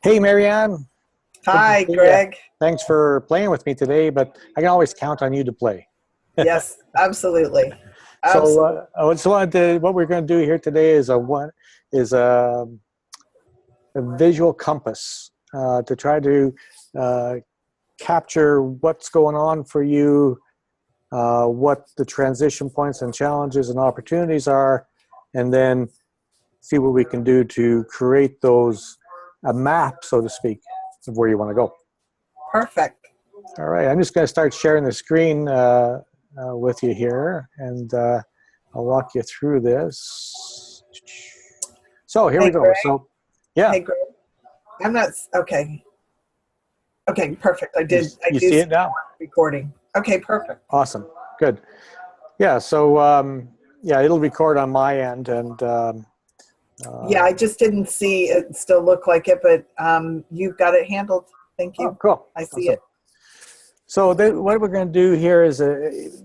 Hey, Marianne. Good to Hi, see you. Greg. Thanks for playing with me today, but I can always count on you to play. Yes, absolutely. So, Absolutely. I just wanted to, what we're going to do here today is is a visual compass to try to uh, capture what's going on for you, what the transition points and challenges and opportunities are, and then see what we can do to create those a map, so to speak, of where you want to go. Perfect. All right, I'm just going to start sharing the screen with you here, and I'll walk you through this. So here we Hey, go. Greg. So, yeah, Hey, Greg. I'm not, okay. Okay, perfect. I you do see see it now? recording. Okay, perfect. Awesome, good. Yeah, so yeah, it'll record on my end, and Yeah, I just didn't see it still look like it, but you've got it handled. Thank oh, you. cool, I see awesome. it. So what we're going to do here is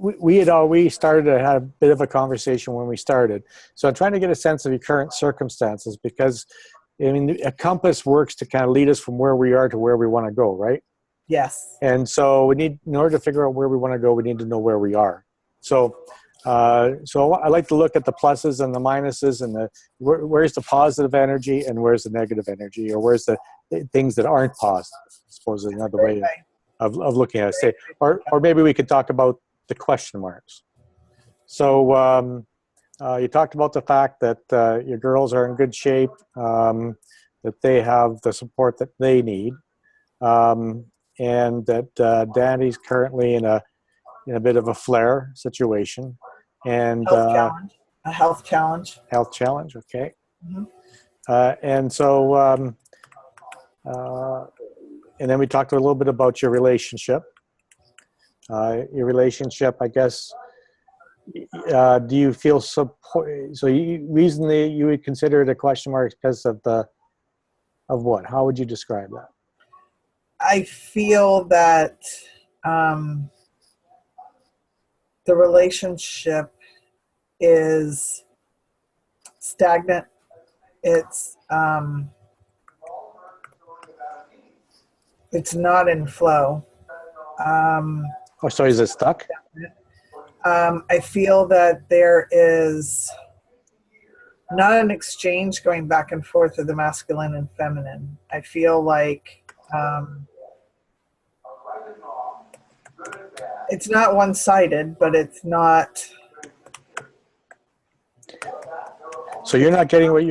we started to have a bit of a conversation when we started. So I'm trying to get a sense of your current circumstances because I mean a compass works to kind of lead us from where we are to where we want to go, right? Yes. And so we need, in order to figure out where we want to go, we need to know where we are. So so I like to look at the pluses and the minuses and where's the positive energy and where's the negative energy, or where's the things that aren't positive. I suppose is another Great way way. of looking at it. Say, Great way to or maybe we could talk about the question marks. So you talked about the fact that your girls are in good shape, that they have the support that they need, um, and that Danny's currently in a bit of a flare situation and Health challenge. A health challenge. health challenge. Okay, Mhm. and so uh, and then we talked a little bit about your relationship. Your relationship, I guess. Do you feel support? So, reason that you would consider it a question mark because of the of what? How would you describe that? I feel that um, the relationship is stagnant. It's not in flow. Um, Oh, sorry, is it stuck? I feel that there is not an exchange going back and forth of the masculine and feminine. I feel like it's not one-sided, but it's not. So you're not getting what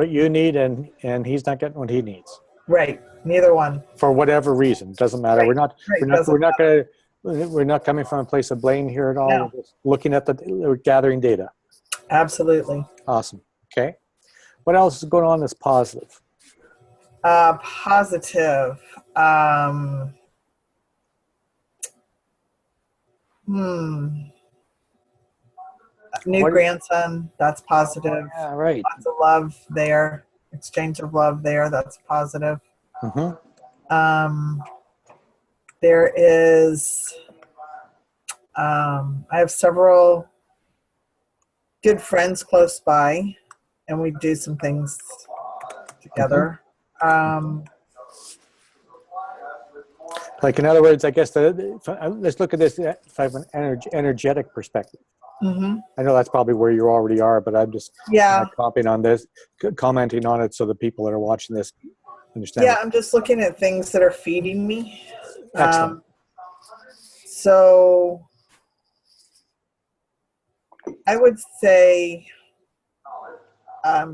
you need, and he's not getting what he needs Right. Neither one. for whatever reason. It doesn't matter. Right. Right. Doesn't We're not coming from a place of blame here at all. no. We're just looking at we're gathering data. Absolutely. Awesome. Okay. What else is going on that's positive? Positive. Hmm. New What? grandson. That's positive. Yeah, right. Lots of love there. Exchange of love there. That's positive. Mm-hmm. Um, there is. I have several good friends close by, and we do some things Mm-hmm. together. Um, Like in other words, I guess let's look at this from an energetic perspective. mhm. I know that's probably where you already are, but I'm just Yeah, commenting on it so the people that are watching this understand yeah. it. I'm just looking at things that are feeding me. Excellent. So I would say,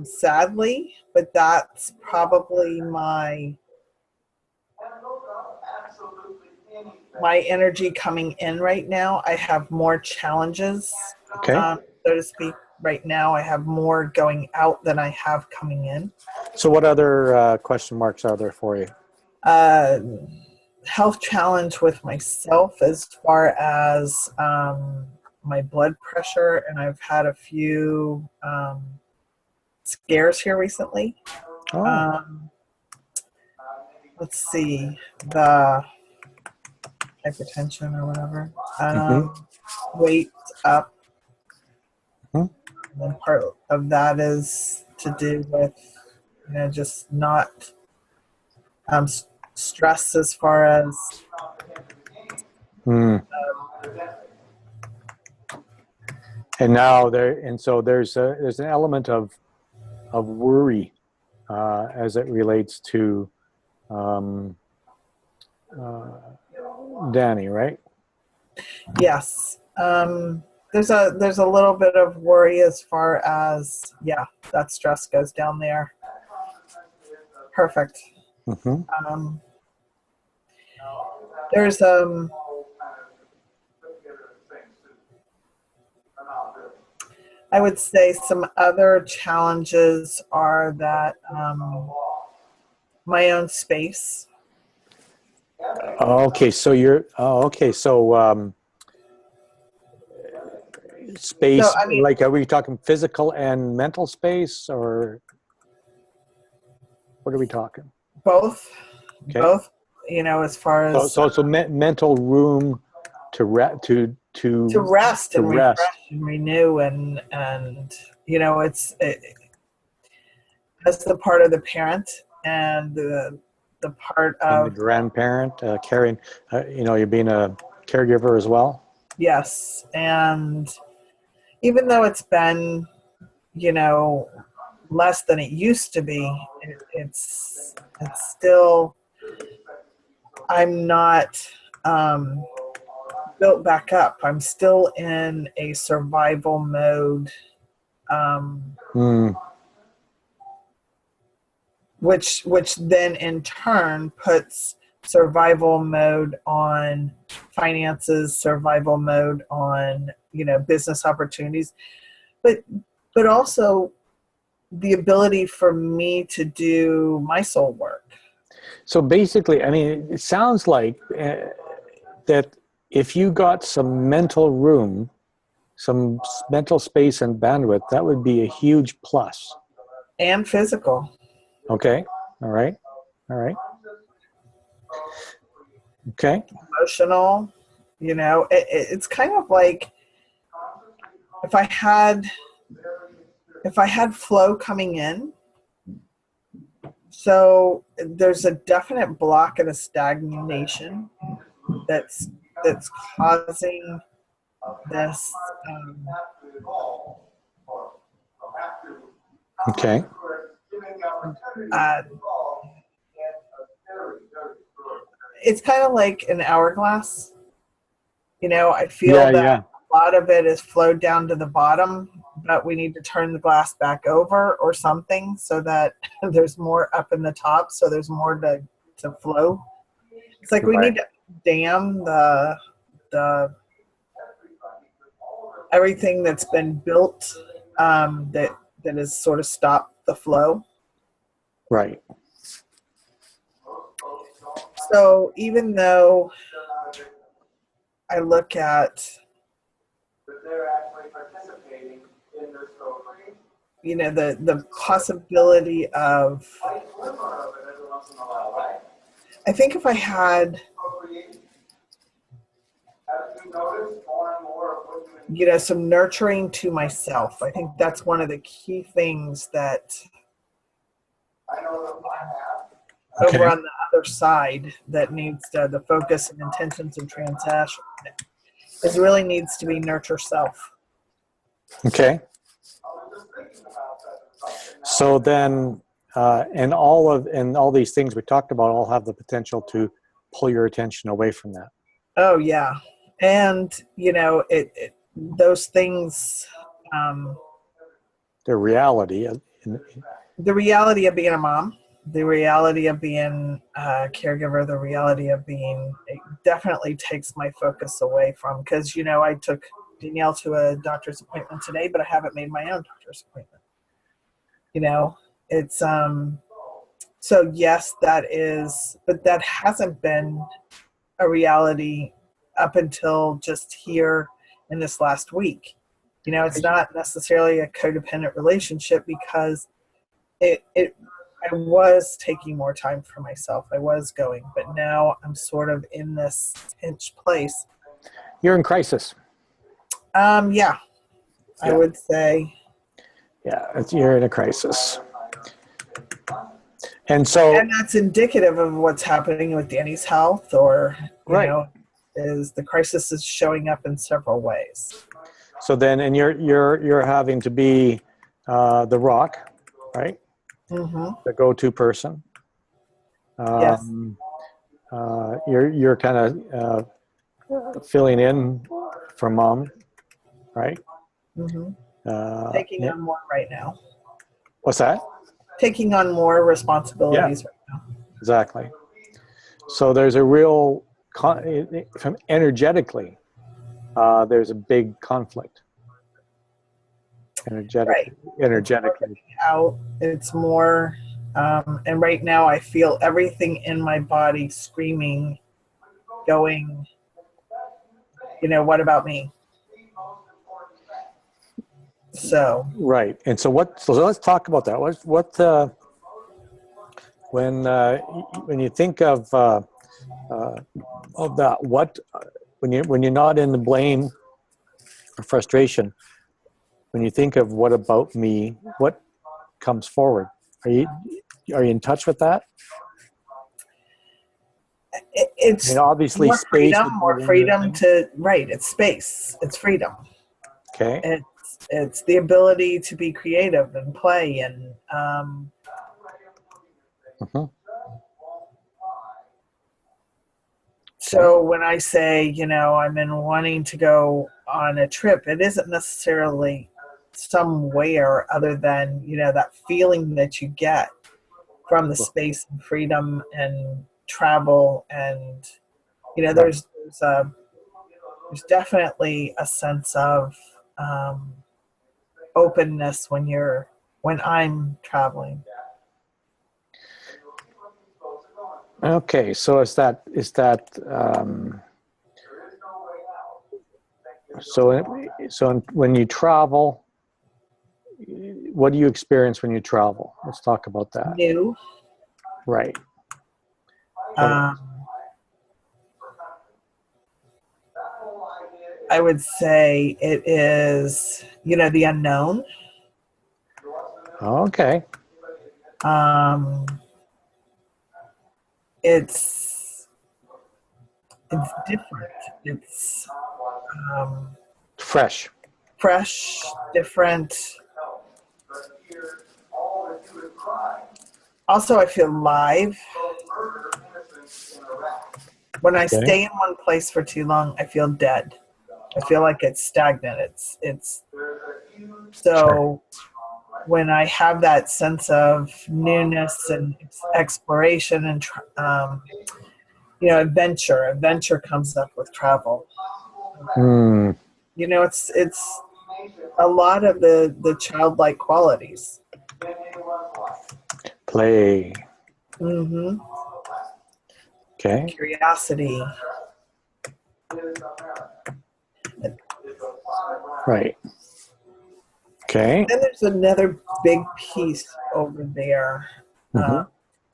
sadly, but that's probably my energy coming in right now. I have more challenges, Okay. so to speak. Right now, I have more going out than I have coming in. So what other question marks are there for you? Uh, Health challenge with myself as far as my blood pressure, and I've had a few scares here recently. Oh. Um, let's see, the hypertension or whatever. Mm-hmm. Weight up. Mm-hmm. And then part of that is to do with, just not stress as far as Mm. And now so there's an element of worry as it relates to um, uh, Danny, right? yes. There's a little bit of worry as far as that stress goes down there. Perfect. Mm-hmm. There's I would say some other challenges are that my own space. Okay, so space, So I mean, like, are we talking physical and mental space, or what are we talking? both, Okay, both. You know, as far as mental room to rest to and refresh rest and renew and you know, as the part of the parent and the part and the of grandparent caring. You're being a caregiver as well. yes, and even though it's been, you know, less than it used to be, it's still, I'm not built back up. I'm still in a survival mode, Mm, which then in turn puts survival mode on finances, survival mode on, you know, business opportunities, but also the ability for me to do my soul work. so basically, I mean, it sounds like that if you got some mental room, some mental space and bandwidth, that would be a huge plus. And physical. Okay. All right. All right. Okay. Emotional, you know, it's kind of like if I had flow coming in. So there's a definite block and a stagnation that's causing this Okay. uh, it's kind of like an hourglass. You know, I feel Yeah. that Yeah. a lot of it is flowed down to the bottom, but we need to turn the glass back over or something so that there's more up in the top, so there's more to flow. It's like we Right. need to dam the everything that's been built that has sort of stopped the flow. Right. So even though I look at, you know, the possibility of, I think if I had, you know, some nurturing to myself, I think that's one of the key things that Okay. over on the other side that needs the focus and intentions and transaction is really needs to be nurture self. Okay. So then, and all these things we talked about all have the potential to pull your attention away from that. Oh yeah, and you know those things. The reality. The reality of being a mom, the reality of being a caregiver, the reality of being, it definitely takes my focus away from, because, you know, I took Danielle to a doctor's appointment today, but I haven't made my own doctor's appointment. You know, it's, so yes, that is, but that hasn't been a reality up until just here in this last week. You know, it's not necessarily a codependent relationship because I was taking more time for myself. I was going, but now I'm sort of in this pinch place. You're in crisis. Yeah, I would say. Yeah, you're in a crisis. And so, And that's indicative of what's happening with Danny's health, or, right. is the crisis is showing up in several ways. So then, and you're having to be the rock, right? Mm-hmm. The go-to person. Yes. You're kind of filling in for mom, right? Mm-hmm. Taking Yeah. on more right now. What's that? Taking on more Yeah, responsibilities right now. exactly. So there's a real, from energetically, there's a big conflict. Right. It's more Energetically. getting out. It's more, and right now I feel everything in my body screaming, going, what about me? So, Right. And so so let's talk about that. When you think of that, when you're not in the blame or frustration, when you think of what about me, what comes forward? Are you in touch with that? I it's mean, obviously, more space freedom, would be more one of the freedom things. right. It's space. It's freedom. Okay. It's the ability to be creative and play, and Mhm. Okay. so when I say, I'm in wanting to go on a trip, it isn't necessarily somewhere other than, that feeling that you get from the space and freedom and travel. And, Right. there's definitely a sense of openness when I'm traveling. Okay. So when you travel, what do you experience when you travel? Let's talk about that. New. Right. Okay. Um, I would say it is, the unknown. Okay. Um, it's different. It's um, Fresh. fresh, different. Also, I feel live. When I Okay. stay in one place for too long, I feel dead. I feel like it's stagnant. It's Sure. so when I have that sense of newness and exploration and adventure comes up with travel. Hmm. It's a lot of the childlike qualities. Play. Mm-hmm. Okay. Curiosity. Right. Okay. Then there's another big piece over there, Mm-hmm.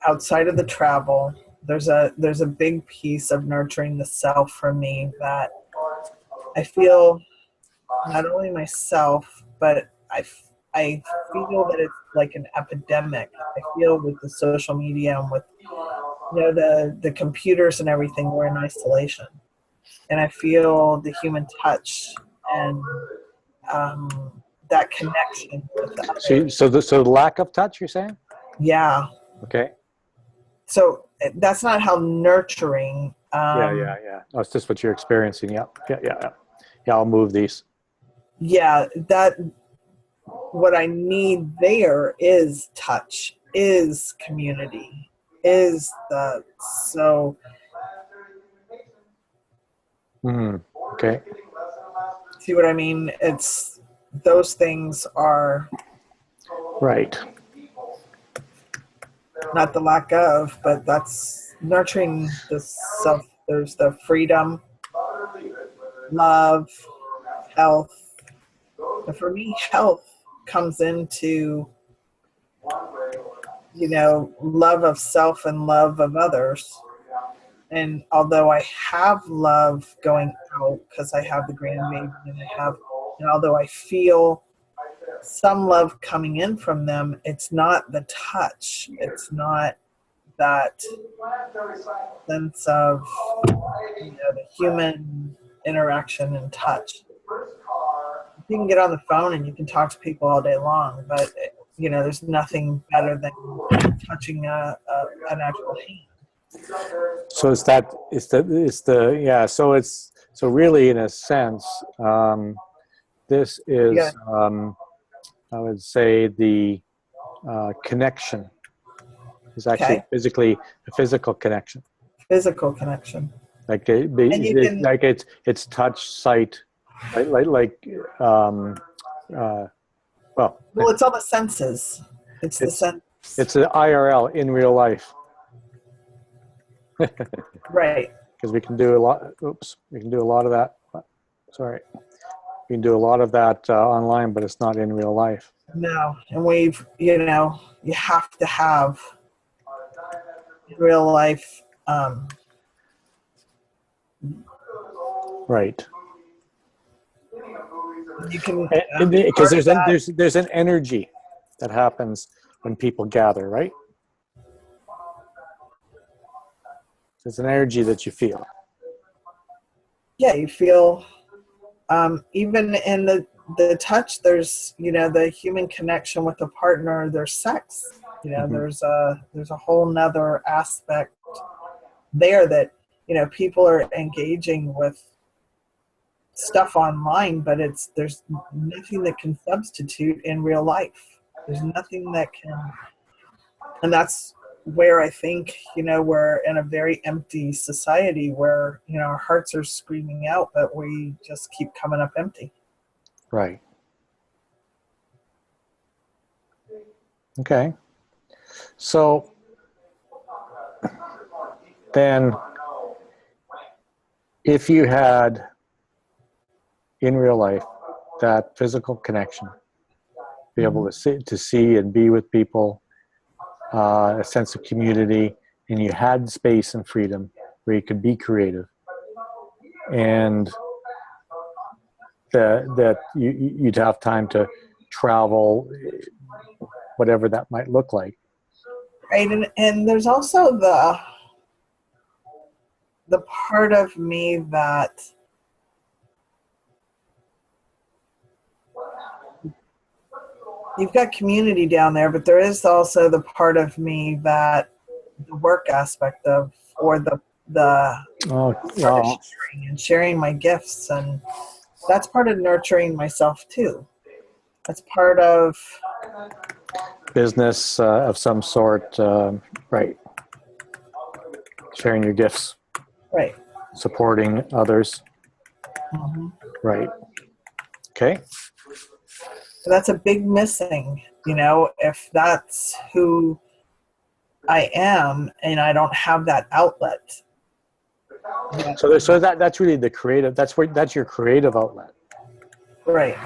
outside of the travel. There's a big piece of nurturing the self for me that I feel not only myself, but I feel that it's like an epidemic. I feel with the social media and with the computers and everything, we're in isolation, and I feel the human touch and that connection with others. So the lack of touch, you're saying? Yeah. Okay. So that's not how nurturing. Yeah. Oh, it's just what you're experiencing. Yeah. I'll move these. Yeah, that what I need there is touch, is community, is the so. Mm. Okay. See what I mean? It's those things are Right. not the lack of, but that's nurturing the self. There's the freedom, love, health. And for me, health comes into, love of self and love of others. And although I have love going out because I have the grandbaby and although I feel some love coming in from them, it's not the touch. It's not that sense of, the human interaction and touch. You can get on the phone and you can talk to people all day long, but there's nothing better than touching an actual hand. So so really in a sense, this is, I would say the connection is actually Okay. a physical connection. Physical connection. Like it's touch, sight, well, Well, it's all the senses. It's the sense. it's an IRL, in real life. Right. Because we can do a lot. We can do a lot of that. Sorry, we can do a lot of that online, but it's not in real life. No, and you have to have real life. Right. You can because there's an energy that happens when people gather, right? There's an energy that you feel. Yeah, you feel even in the touch. There's the human connection with the partner. There's sex. There's a whole nother aspect there that people are engaging with stuff online, but there's nothing that can substitute in real life. There's nothing that can, and that's where I think we're in a very empty society where our hearts are screaming out, but we just keep coming up empty. Right. Okay. So then, if you had in real life that physical connection, be able to see and be with people, a sense of community, and you had space and freedom where you could be creative, and that you'd have time to travel, whatever that might look like. Right, and there's also the part of me that you've got community down there, but there is also the part of me that the work aspect of, or the sharing my gifts, and that's part of nurturing myself too. That's part of business of some sort, right? Sharing your gifts, right? Supporting others, right? Okay. So that's a big missing. If that's who I am, and I don't have that outlet. So that's really the creative. That's your creative outlet. Right.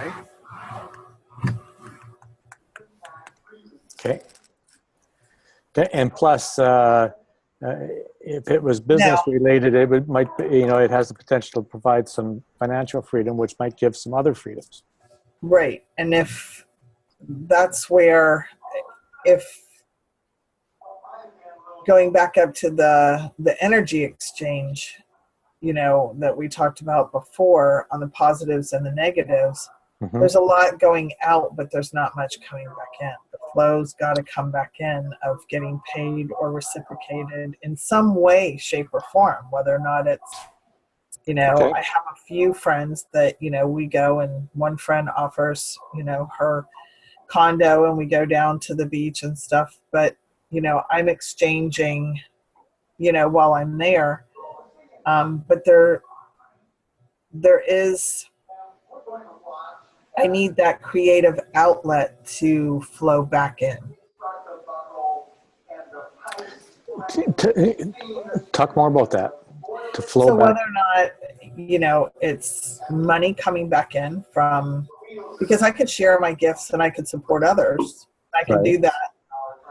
Okay. And plus, if it was business related, it has the potential to provide some financial freedom, which might give some other freedoms. Right. And if that's where, if going back up to the energy exchange, that we talked about before on the positives and the negatives, there's a lot going out, but there's not much coming back in. The flow's got to come back in of getting paid or reciprocated in some way, shape, or form, whether or not it's, I have a few friends that, we go, and one friend offers, her condo, and we go down to the beach and stuff, but, I'm exchanging, while I'm there. But there is, I need that creative outlet to flow back in. Talk more about that. To flow so back. Whether or not, it's money coming back in from, because I could share my gifts and I could support others. I can do that.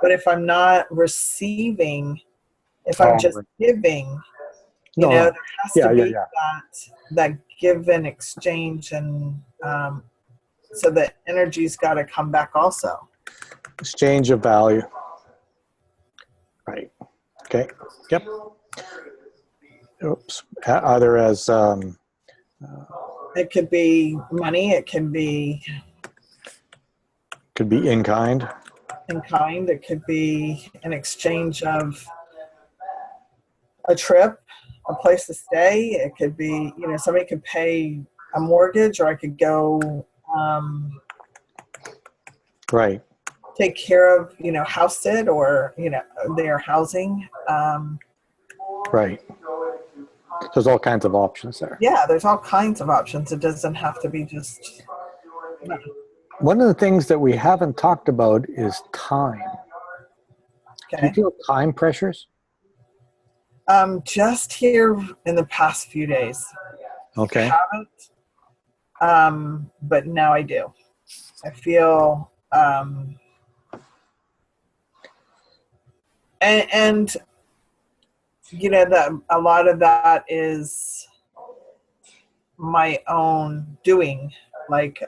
But if I'm not receiving, if I'm just giving, there has to be that give and exchange, and so the energy's got to come back also. Exchange of value. Right. Okay. Yep. Oops. Either as It could be money. It can be could be in kind. in kind. It could be an exchange of a trip, a place to stay. It could be, somebody could pay a mortgage, or I could go Right. take care of, house sit, or, their housing. Right. There's all kinds of options there. Yeah, there's all kinds of options. It doesn't have to be just money. One of the things that we haven't talked about is time. Do you Okay. feel time pressures? Just here in the past few days. Okay. Haven't, but now I do. I feel, and that a lot of that is my own doing. Like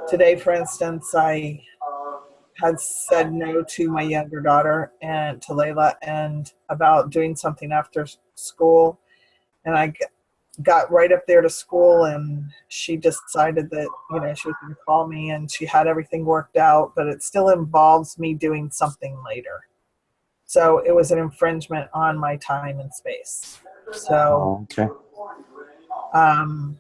today, for instance, I had said no to my younger daughter and to Layla, and about doing something after school, and I got right up there to school, and she decided that she was going to call me, and she had everything worked out, but it still involves me doing something later. So it was an infringement on my time and space. So Okay. I'm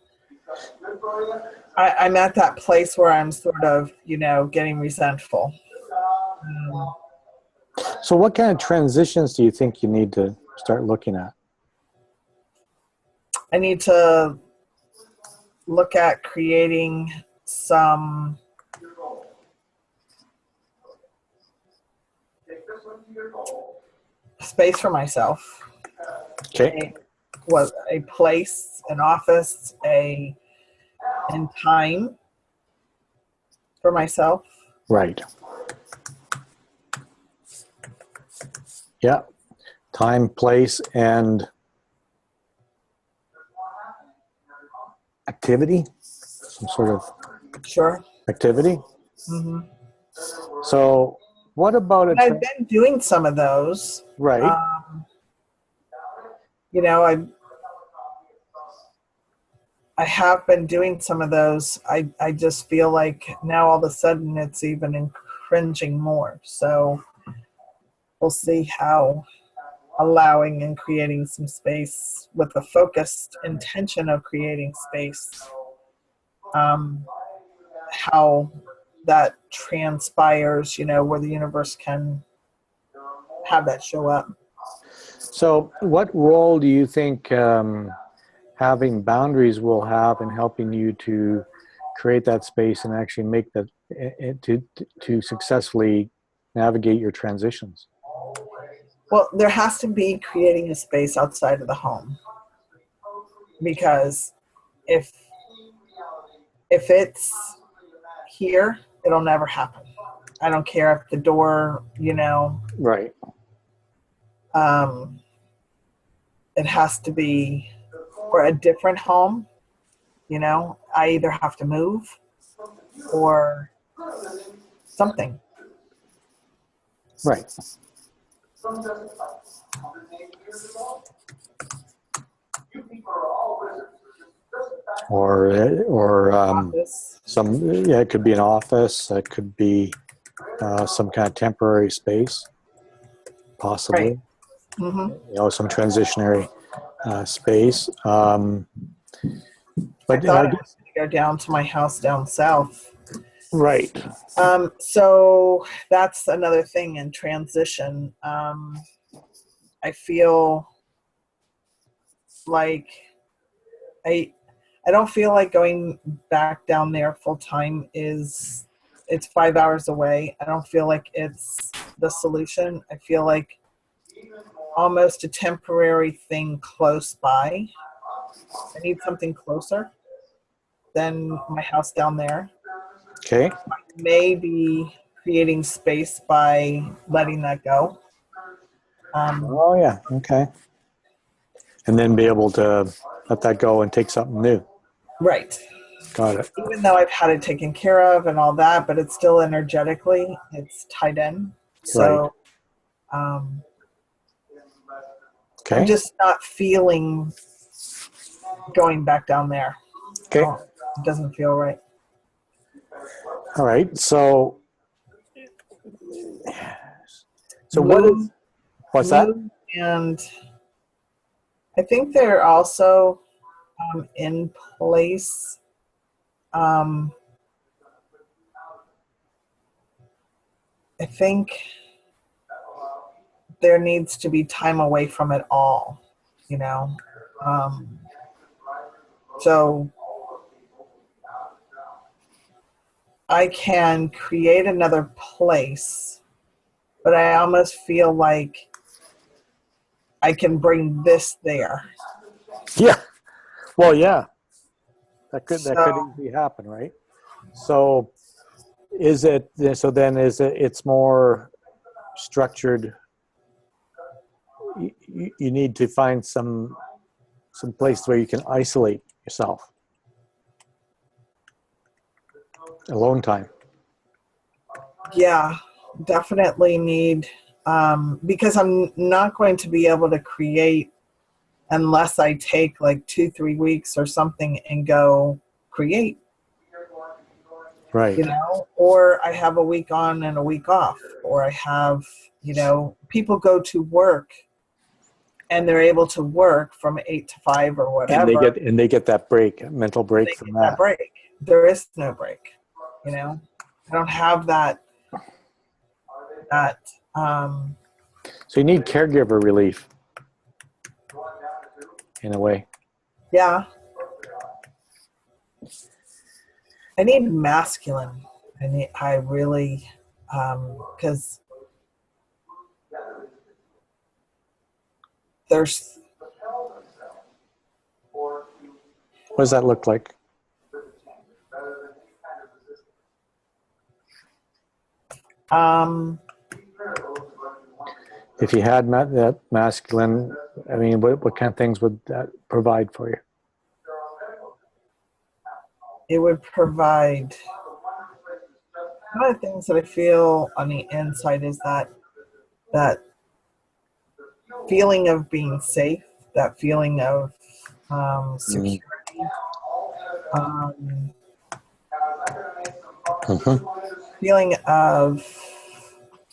at that place where I'm sort of getting resentful. So what kind of transitions do you think you need to start looking at? I need to look at creating some space for myself. Okay. A place, an office, and time for myself. Right. Yeah. Time, place, and activity. Some sort of Sure. activity. Mm-hmm. So what about it? I've been doing some of those. Right. I have been doing some of those. I just feel like now all of a sudden it's even infringing more. So we'll see how allowing and creating some space with a focused intention of creating space, how that transpires, where the universe can have that show up. So what role do you think having boundaries will have in helping you to create that space and actually make that to successfully navigate your transitions? Well, there has to be creating a space outside of the home, because if it's here, it'll never happen. I don't care if the door, Right. It has to be for a different home. I either have to move or something. Right. Or it could be an office. It could be some kind of temporary space, possibly. Right. Mm-hmm. Some transitionary space. I thought I was going to go down to my house down south. Right. So that's another thing in transition. I feel like I don't feel like going back down there full time it's 5 hours away. I don't feel like it's the solution. I feel like almost a temporary thing close by. I need something closer than my house down there. Okay. Maybe creating space by letting that go. Oh yeah. Okay. And then be able to let that go and take something new. Right. Got it. Even though I've had it taken care of and all that, but it's still energetically, it's tied in. So, I'm Okay. just not feeling going back down there. Okay. Oh, it doesn't feel right. All right. So what is, Move, what's that? move, and I think they're also in place. I think there needs to be time away from it all, you know. Um, so I can create another place, but I almost feel like I can bring this there. Yeah. Well, yeah, that could So easily happen, right? So it's more structured. You need to find some place where you can isolate yourself, alone time. yeah, definitely need because I'm not going to be able to create unless I take like 2-3 weeks or something and go create, Right. you know, or I have a week on and a week off, or I have, you know, people go to work and they're able to work from 8 to 5 or And whatever. they get that break, mental break They from get that that. break. There is no break, you know. I don't have that um So you need caregiver relief in a way. yeah. I need masculine. I really because there's What does that look like? um If you had that masculine, I mean, what kind of things would that provide for you? it would provide one of the things that I feel on the inside is that feeling of being safe, that feeling of Mm. security, um, Mm-hmm. feeling of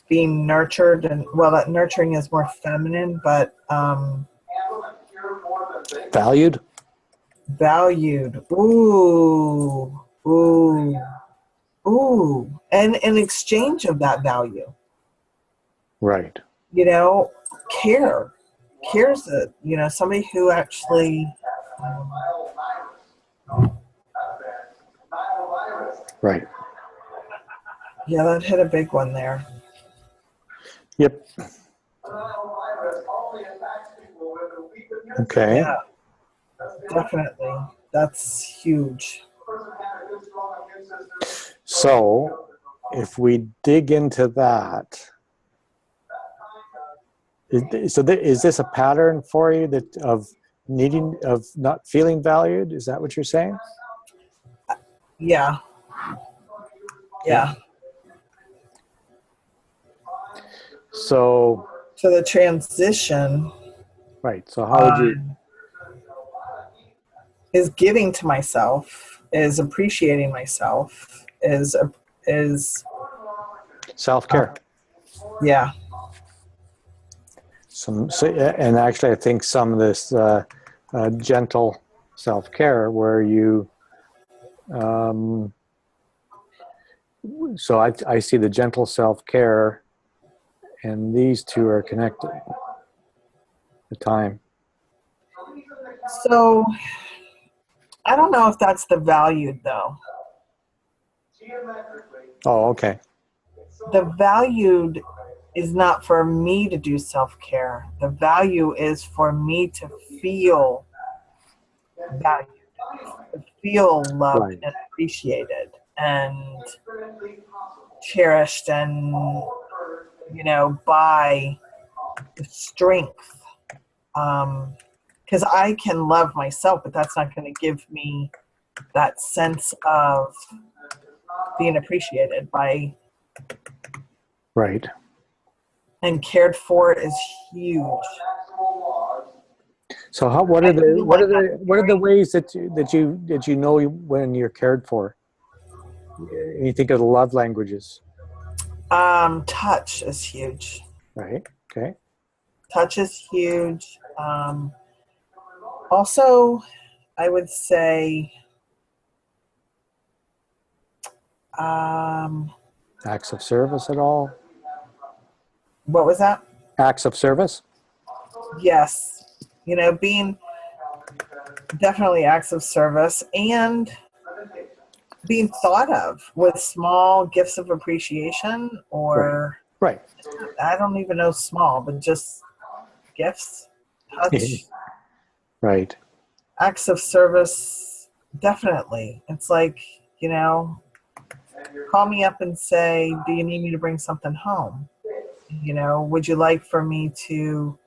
being nurtured, and well, that nurturing is more feminine, but Valued? valued. Ooh, ooh, ooh, and in exchange of that value, Right. you know, care. Cares that, you know, somebody who actually um, Right. yeah, that hit a big one there. Yep. Okay. Yeah, definitely. That's huge. So if we dig into that, is this a pattern for you that of not feeling valued? Is that what you're saying? Yeah, yeah. So, So the transition right. So how would you is giving to myself, is appreciating myself, is self-care? yeah, And actually, I think some of this gentle self-care where you, um, so I see the gentle self-care and these two are connected. The time. so I don't know if that's the valued though. Oh, okay. The valued is not for me to do self-care. The value is for me to feel valued, to feel loved Right. and appreciated and cherished, and you know, by the strength. Because I can love myself, but that's not going to give me that sense of being appreciated by Right. and cared for is huge. So how, what I are the, do what are like that the, what are the caring. ways that you know when you're cared for? You think of the love languages, Touch is huge. right? Okay. Touch is huge. Also, I would say, um, Acts of service at all? what was that? Acts of service? Yes. Being definitely acts of service and being thought of with small gifts of appreciation, Right. or Right. I don't even know small, but just gifts, touch, Right. acts of service. Definitely. It's like, call me up and say, do you need me to bring something home? Would you like for me to,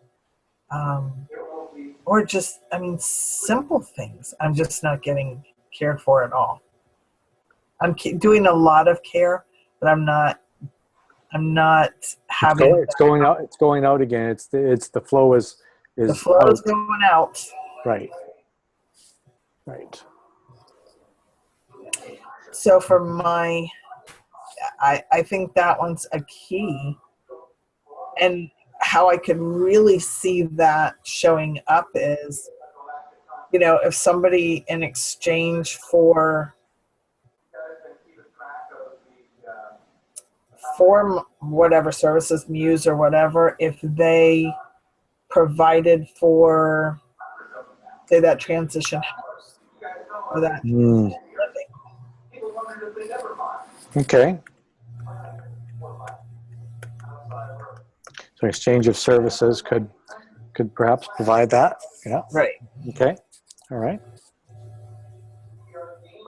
um, or just, I mean, simple things. I'm just not getting cared for at all. I'm doing a lot of care, but I'm not having It's going out. It's going out again. The flow the is flow is out. going out. Right. Right. So for I think that one's a key, and how I could really see that showing up is, if somebody in exchange for whatever services, Muse or whatever, if they provided for, say, that transition house or that Mm. living. Okay. So exchange of services could perhaps provide that. Yeah. Right. Okay. All right.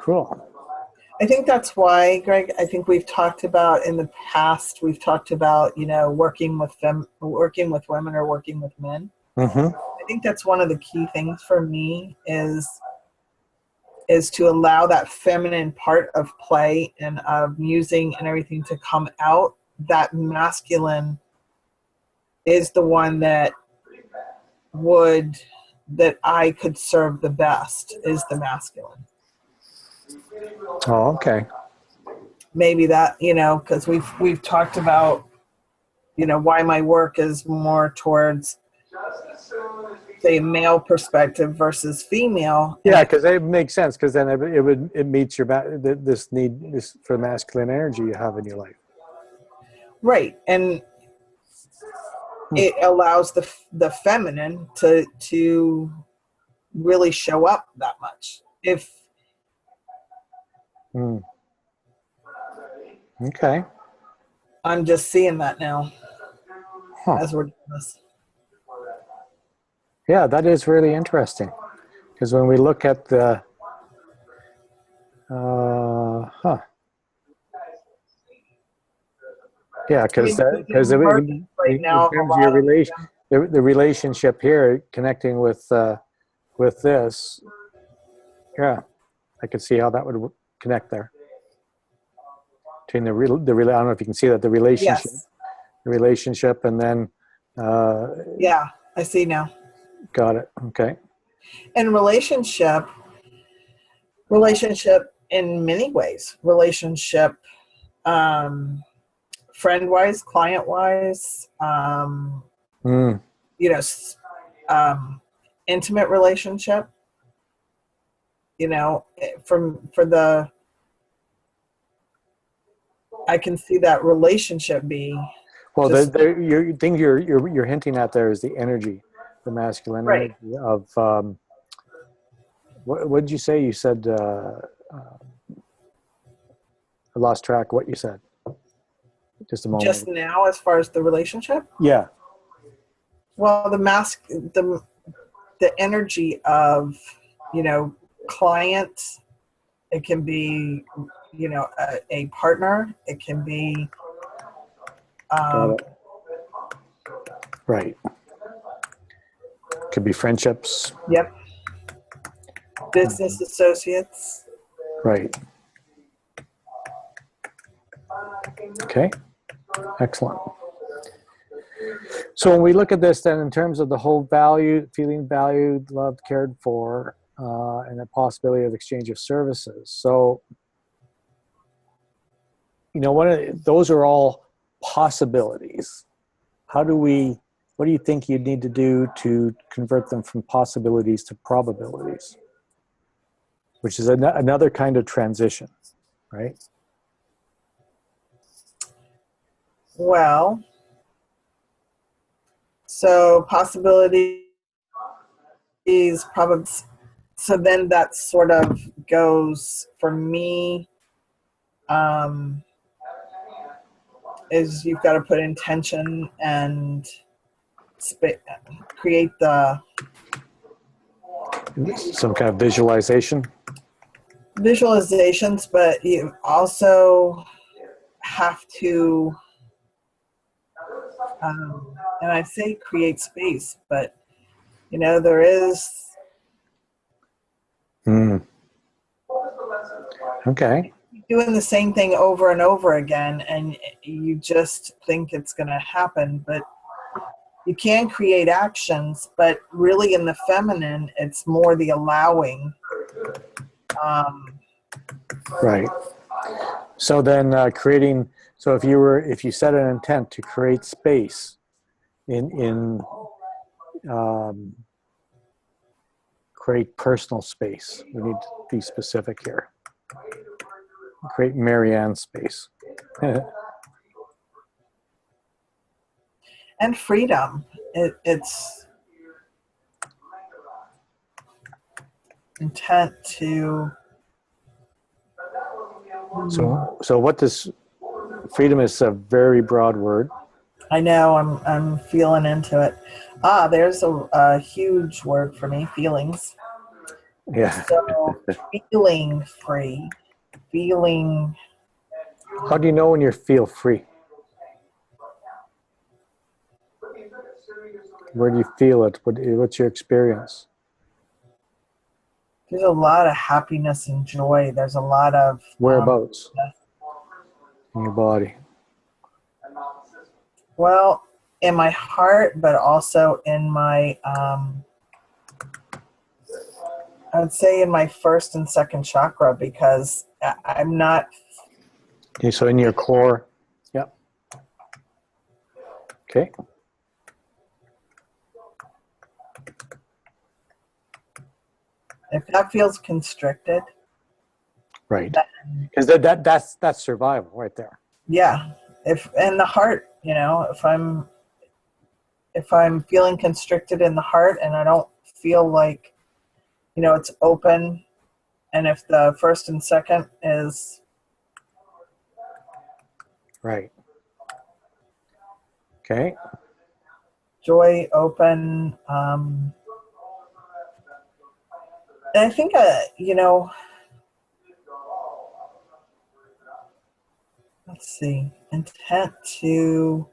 Cool. I think that's why, Greg, I think we've talked about in the past, we've talked about, working with working with women or working with men. Mm-hmm. I think that's one of the key things for me is to allow that feminine part of play and of musing and everything to come out. That masculine is the one that I could serve the best, is the masculine. Oh, okay. Maybe that, because we've talked about, why my work is more towards, say, male perspective versus female. Yeah, because it makes sense. Because then it meets this need for masculine energy you have in your life. Right. And it allows the feminine to really show up that much. If Mm. Okay. I'm just seeing that now Huh. as we're doing this. Yeah, that is really interesting. Because when we look at the yeah, I mean, because the market right in now, a terms of your lot of relation, the relationship here, connecting with this, yeah, I could see how that would connect there between I don't know if you can see that, yes, the relationship, and then yeah, I see now. got it. Okay. And relationship in many ways. Relationship, friend wise, client wise, Mm. you know, intimate relationship. For the I can see that relationship being Well, just you think you're hinting at there is the energy, the masculine right. energy of what did you say? You said I lost track of what you said. Just a Just moment. now, as far as the relationship, Yeah. well, the energy of, client. It can be, a partner. It can be, Got it. Right. Could be friendships. yep, business associates. Right. Okay. Excellent. So when we look at this then in terms of the whole value, feeling valued, loved, cared for, and the possibility of exchange of services. So, you know, those are all possibilities. What do you think you need to do to convert them from possibilities to probabilities? Which is another kind of transition, right? Well, so possibilities, probably. So then that sort of goes for me. Is you've got to put intention and create the Some kind of visualization. Visualizations, but you also have to, and I say create space, but you know, there is. Okay. Doing the same thing over and over again, and you just think it's going to happen, but you can create actions, but really in the feminine, it's more the allowing. Right. So then creating, so if you set an intent to create space create personal space, we need to be specific here. Create Marianne space. And freedom. It's intent to. So what does freedom is a very broad word. I know, I'm feeling into it. There's a huge word for me, feelings. Yeah. So feeling free, feeling. How do you know when you feel free? Where do you feel it? What's your experience? There's a lot of happiness and joy. There's a lot of whereabouts in your body? Well, in my heart, but also in my, I would say in my first and second chakra, because I'm not. Okay, so in your core. Yep. Okay. If that feels constricted. Right. Because that's survival right there. Yeah. And the heart, you know, if I'm feeling constricted in the heart and I don't feel like, you know, it's open, and if the first and second is right. Okay. Joy, open, and I think, you know, let's see, intent to,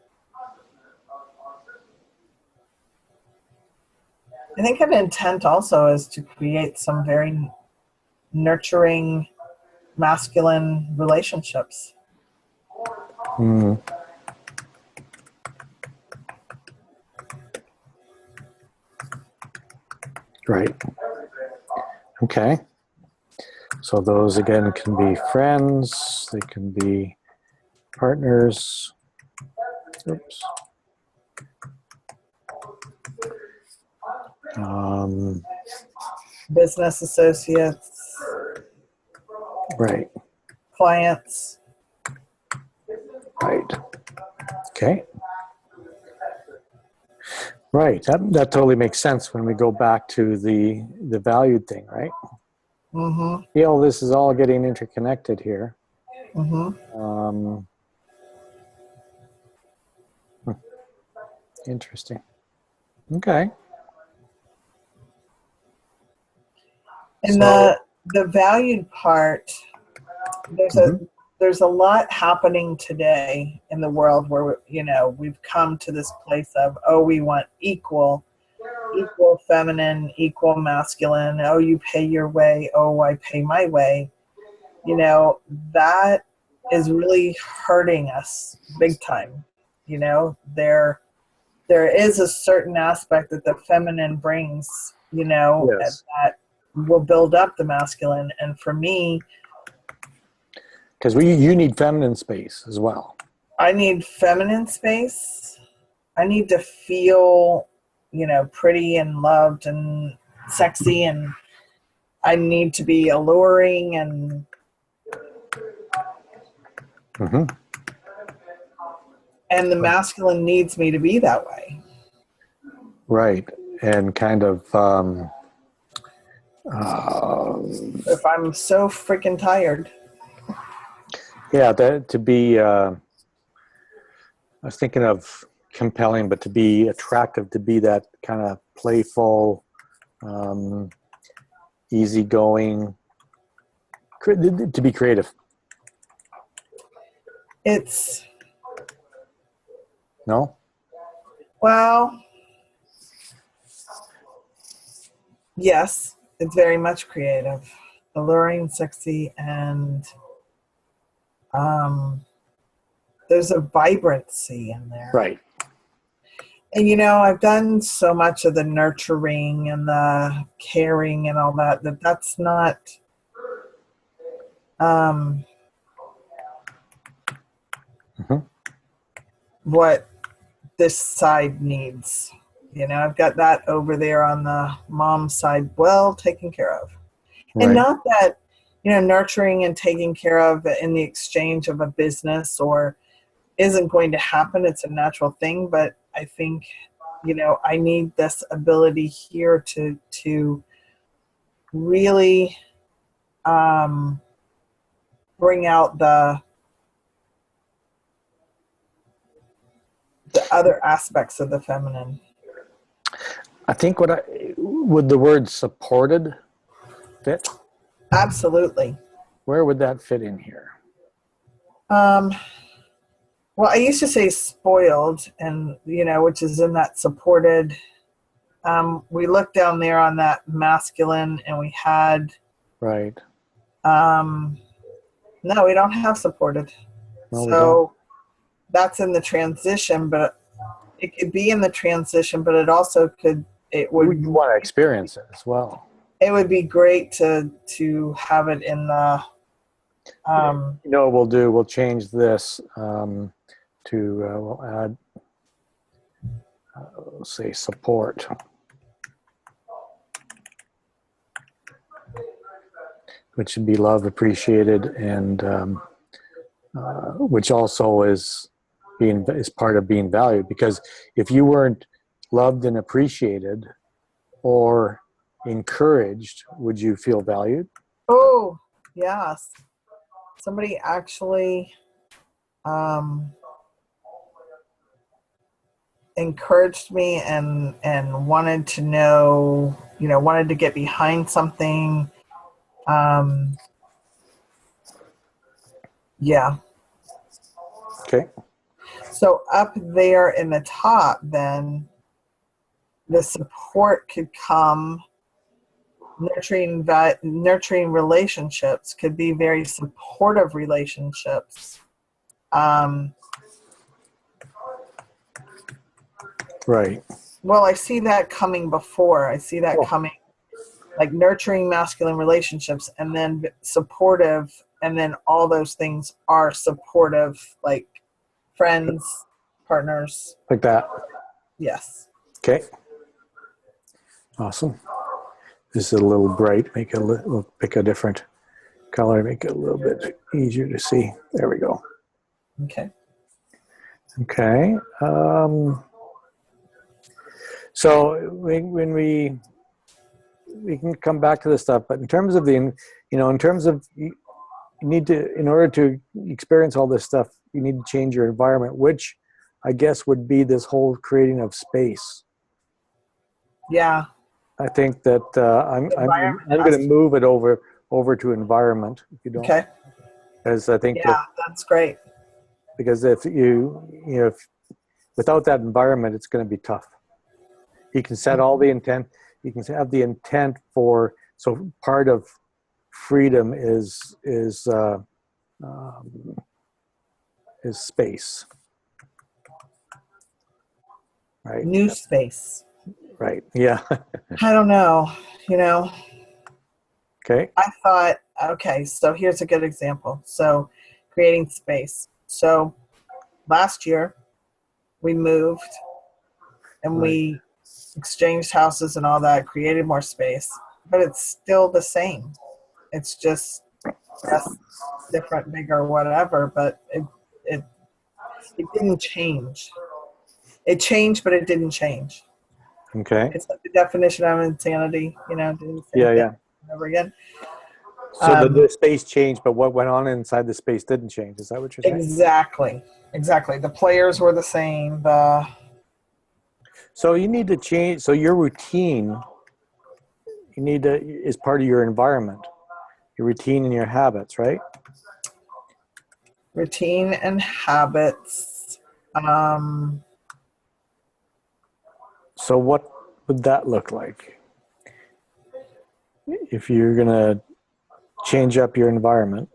I think an intent also is to create some very nurturing masculine relationships. Mm. Right. Okay. So those again can be friends, they can be partners. Oops. Business associates. Right. Clients. Right. Okay. Right. That totally makes sense when we go back to the valued thing, right? Mm-hmm. Yeah, this is all getting interconnected here. Mm-hmm. Interesting. Okay. And so, the valued part, there's a lot happening today in the world where, you know, we've come to this place of, oh, we want equal feminine, equal masculine. Oh, you pay your way. Oh, I pay my way. You know, that is really hurting us big time. You know, there there is a certain aspect that the feminine brings, Yes. that will build up the masculine. And for me, Because you need feminine space as well. I need feminine space. I need to feel, pretty and loved and sexy, and I need to be alluring, and Hmm. the masculine needs me to be that way. Right. And kind of, If I'm so freaking tired. yeah, that to be, I was thinking of compelling, but to be attractive, to be that kind of playful, easygoing, to be creative. It's, No? well, yes, it's very much creative, alluring, sexy, and there's a vibrancy in there. Right. And I've done so much of the nurturing and the caring and all that that's not what this side needs. I've got that over there on the mom side well taken care of. Right. And not that, nurturing and taking care of in the exchange of a business or isn't going to happen. It's a natural thing, but I think, I need this ability here to really bring out the other aspects of the feminine. I think would the word supported fit? Absolutely. Where would that fit in here? Well, I used to say spoiled, and which is in that supported. We looked down there on that masculine, and we had. Right. No, we don't have supported. No, So that's in the transition, but it could be in the transition, but it also could. It would. You want to experience it as well. It would be great to have it in the. What we'll do? We'll change this to we'll add, say, support, which should be loved, appreciated, and which also is part of being valued. Because if you weren't loved and appreciated or encouraged, would you feel valued? Oh, yes. Somebody actually encouraged me and wanted to know, wanted to get behind something. Yeah. Okay. So up there in the top, then the support could come. Nurturing relationships could be very supportive relationships. Right. Well, I see that coming before. I see that coming, like nurturing masculine relationships, and then supportive, and then all those things are supportive, like friends, partners. Like that. Yes. Okay. Awesome. This is a little bright. We'll pick a different color, make it a little bit easier to see. There we go. Okay. Okay. So when we can come back to this stuff, but in terms of you need to, in order to experience all this stuff, you need to change your environment, which I guess would be this whole creating of space. Yeah. I think that I'm going to move it over to environment, if you don't. Okay. Because I think that's great. Because if without that environment, it's going to be tough. You can set all the intent. You can have the intent for. So part of freedom is space, Right. New space. Right. Yeah. I don't know. You know, Okay. I thought, okay, so here's a good example. So, creating space. So, last year we moved and Right. we exchanged houses and all that, created more space, but it's still the same. It's just, yes, different, bigger, whatever, but it, it didn't change. It changed, but it didn't change. Okay. It's like the definition of insanity, you know, doing the same Yeah. thing Yeah. over again. So Um, the space changed, but what went on inside the space didn't change. Is that what you're saying? exactly, exactly. The players were the same. The So you need to change. So your routine, you need to is part of your environment, your routine and your habits, right? routine and habits. Um, So what would that look like if you're gonna change up your environment?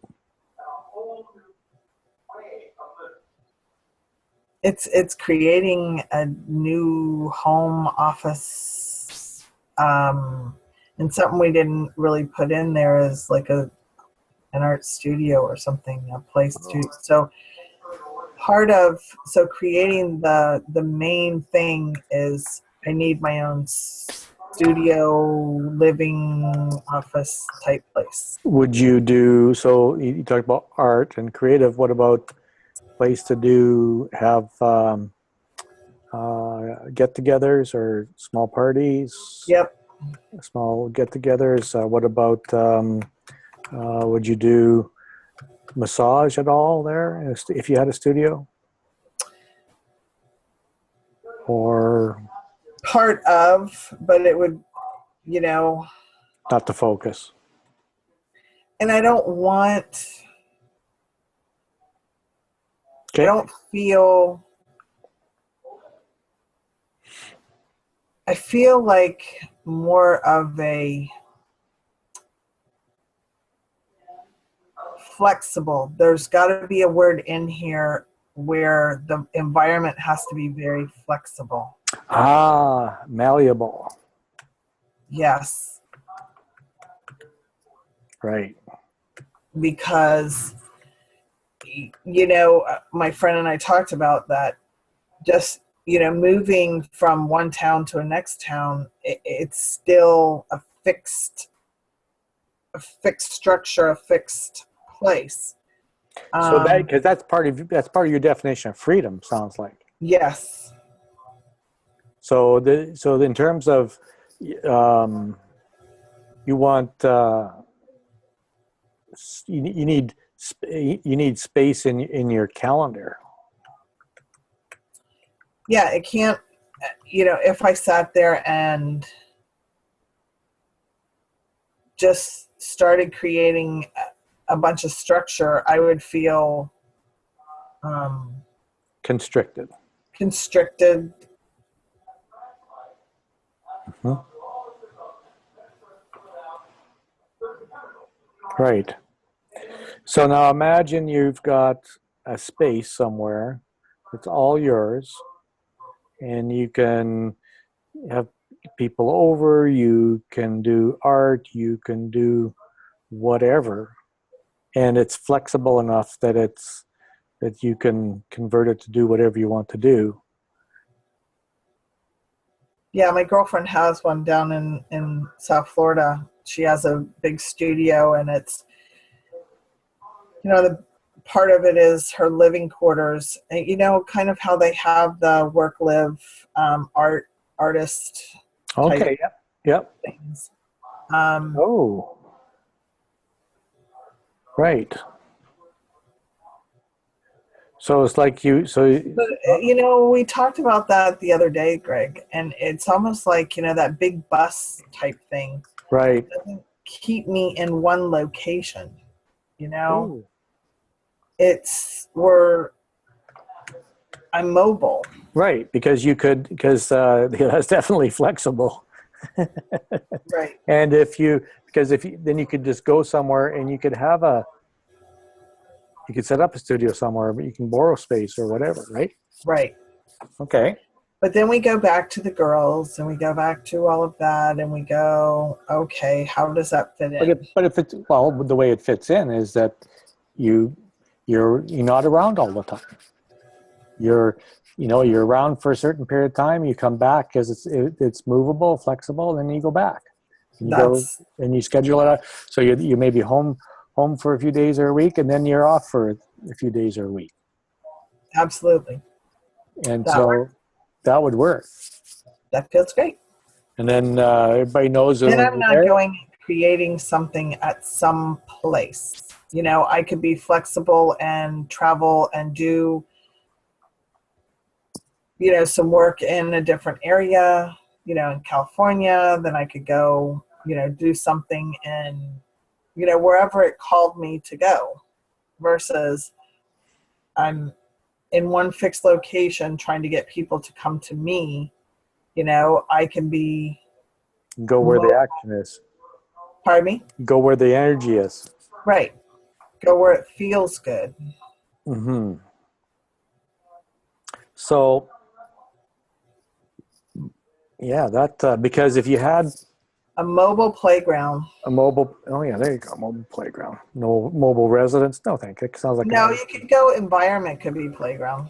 it's creating a new home office, and something we didn't really put in there is like an art studio or something, a place to. So part of so creating the main thing is I need my own studio, living office type place. Would you do so? You talked about art and creative. What about place to do have get-togethers or small parties? Yep. Small get-togethers. What about would you do massage at all there if you had a studio? Or Part of, but it would, you know, not to focus? and I don't want, I Okay. don't feel, I feel like more of a flexible. There's got to be a word in here where the environment has to be very flexible. Malleable. Yes, Right. because, you know, my friend and I talked about that. Just, you know, moving from one town to a next town, it's still a fixed structure, a fixed place. So that Um, because that's part of your definition of freedom. Sounds like. yes, So in terms of um, you want you need space in your calendar. yeah, it can't, you know, if I sat there and just started creating a bunch of structure, I would feel Constricted. constricted. Mhm. Right. So now imagine you've got a space somewhere. It's all yours, and you can have people over. You can do art. You can do whatever, and it's flexible enough that you can convert it to do whatever you want to do. Yeah, my girlfriend has one down in South Florida. She has a big studio, and it's, you know, the part of it is her living quarters. And, you know, kind of how they have the work live artist type Okay. Yep. Yep. things. Um, Oh, right. So it's like you. So but you know, we talked about that the other day, Greg, and it's almost like, you know, that big bus type thing right. doesn't keep me in one location. You know, Ooh. it's where I'm mobile. Right, because you could because that's definitely flexible. Right. And if you then you could just go somewhere and you could have you could set up a studio somewhere, but you can borrow space or whatever, right? Right. Okay. But then we go back to the girls and we go back to all of that and we go, okay, how does that fit in? But if it's, well, the way it fits in is that you're not around all the time. You're around for a certain period of time. You come back because it's movable, flexible, and then you go back. And you go That's and you schedule it out. So you may be home for a few days or a week, and then you're off for a few days or a week. absolutely. And That so works. that would work. That feels great. And then everybody knows that Then when I'm you're not there. going creating something at some place. You know, I could be flexible and travel and do, you know, some work in a different area, you know, in California. Then I could go, you know, do something in, you know, wherever it called me to go versus I'm in one fixed location trying to get people to come to me. You know, I can be, Go where the action is. pardon me? Go where the energy is. Right. Go where it feels good. Hmm. So, yeah, that because if you had A mobile playground. a mobile, oh yeah, there you go, mobile playground. No mobile residence. No, thank you. It sounds like No, you could go environment could be playground.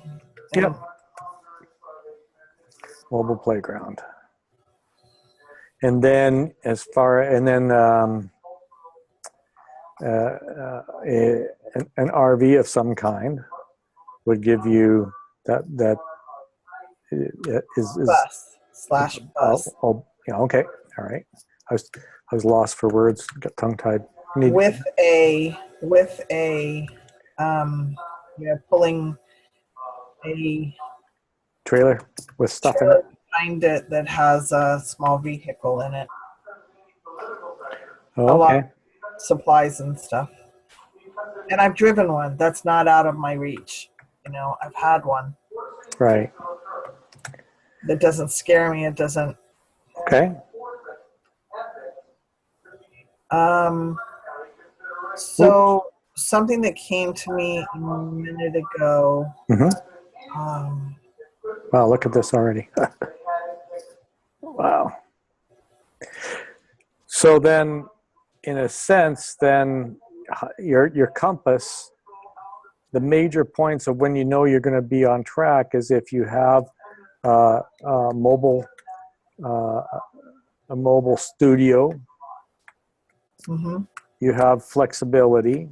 yep, mobile playground. And then an RV of some kind would give you that is Bus slash bus yeah, okay, all right. I was lost for words, got tongue tied. with a you know, pulling a Trailer with stuff in it. trailer behind it that has a small vehicle in it. A Oh, lot okay, of supplies and stuff. And I've driven one. That's not out of my reach. You know, I've had one. right, That doesn't scare me. It doesn't. okay. Um, so something that came to me a minute ago. Mm-hmm. Um, Wow, look at this already. Wow. So then, in a sense, then your compass, the major points of when you know you're going to be on track is if you have uh, a mobile uh, a mobile studio, mm-hmm. you have flexibility.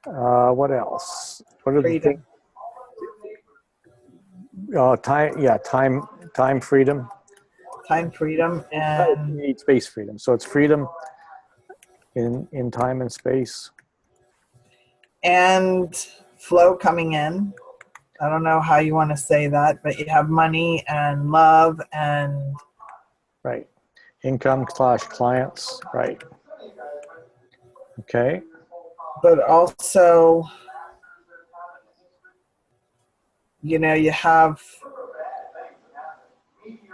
What else? What are the things? Freedom. Time freedom. Time freedom You and need space freedom. So it's freedom in time and space. flow coming in. I don't know how you want to say that, but you have money and love and Right. Income slash clients. Right. Okay. but also, you know, you have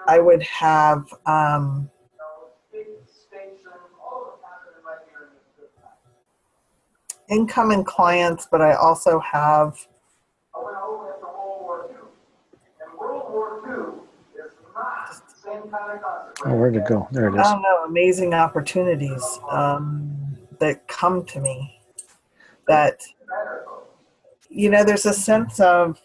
I would have income and clients, but I also have Oh, where'd it go? There it I is. don't know, amazing opportunities that come to me that, you know, there's a sense of